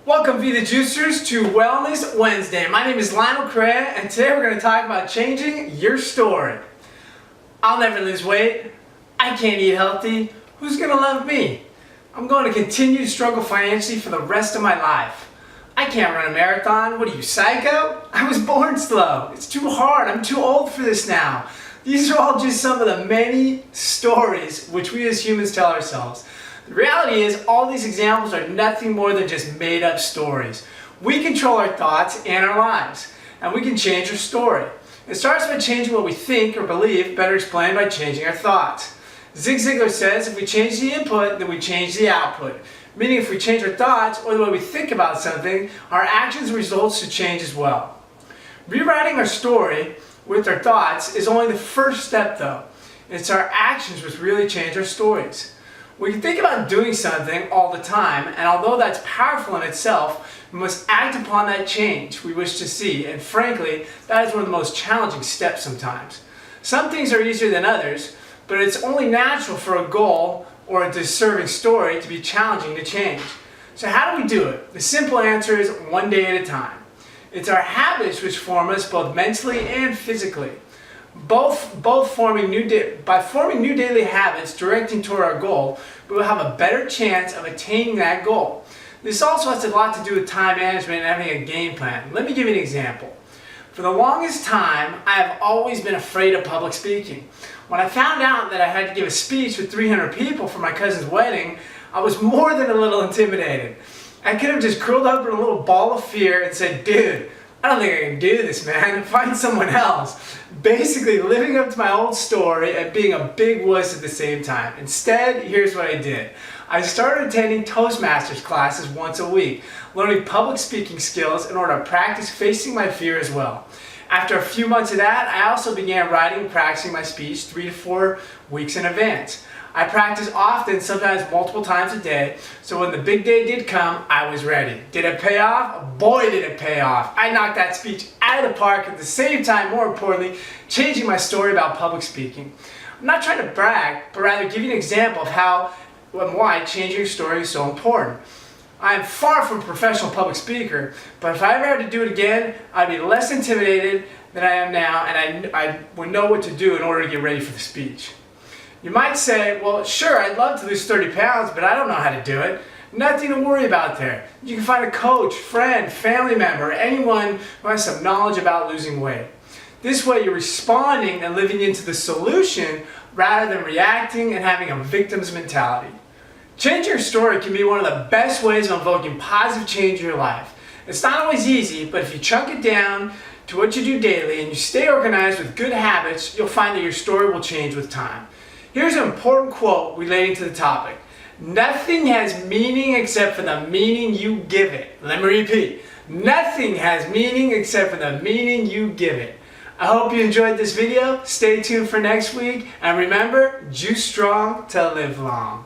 Welcome, Be the Juicers, to Wellness Wednesday. My name is Lionel Correia, and today we're going to talk about changing your story. I'll never lose weight. I can't eat healthy. Who's going to love me? I'm going to continue to struggle financially for the rest of my life. I can't run a marathon. What are you, psycho? I was born slow. It's too hard. I'm too old for this now. These are all just some of the many stories which we as humans tell ourselves. The reality is, all these examples are nothing more than just made-up stories. We control our thoughts and our lives, and we can change our story. It starts by changing what we think or believe, better explained by changing our thoughts. Zig Ziglar says, if we change the input, then we change the output. Meaning if we change our thoughts or the way we think about something, our actions and results should change as well. Rewriting our story with our thoughts is only the first step though. It's our actions which really change our stories. We can think about doing something all the time, and although that's powerful in itself, we must act upon that change we wish to see, and frankly, that is one of the most challenging steps sometimes. Some things are easier than others, but it's only natural for a goal or a deserving story to be challenging to change. So how do we do it? The simple answer is one day at a time. It's our habits which form us both mentally and physically. By forming new daily habits directing toward our goal, we will have a better chance of attaining that goal. This also has a lot to do with time management and having a game plan. Let me give you an example. For the longest time, I have always been afraid of public speaking. When I found out that I had to give a speech with 300 people for my cousin's wedding, I was more than a little intimidated. I could have just curled up in a little ball of fear and said, dude, I don't think I can do this, man. Find someone else. Basically living up to my old story and being a big wuss at the same time. Instead, here's what I did. I started attending Toastmasters classes once a week, learning public speaking skills in order to practice facing my fear as well. After a few months of that, I also began writing and practicing my speech 3 to 4 weeks in advance. I practiced often, sometimes multiple times a day, so when the big day did come, I was ready. Did it pay off? Boy, did it pay off. I knocked that speech out of the park, at the same time, more importantly, changing my story about public speaking. I'm not trying to brag, but rather give you an example of how and why changing your story is so important. I am far from a professional public speaker, but if I ever had to do it again, I'd be less intimidated than I am now, and I would know what to do in order to get ready for the speech. You might say, well, sure, I'd love to lose 30 pounds, but I don't know how to do it. Nothing to worry about there. You can find a coach, friend, family member, anyone who has some knowledge about losing weight. This way you're responding and living into the solution rather than reacting and having a victim's mentality. Changing your story can be one of the best ways of invoking positive change in your life. It's not always easy, but if you chunk it down to what you do daily and you stay organized with good habits, you'll find that your story will change with time. Here's an important quote relating to the topic. Nothing has meaning except for the meaning you give it. Let me repeat. Nothing has meaning except for the meaning you give it. I hope you enjoyed this video. Stay tuned for next week. And remember, juice strong to live long.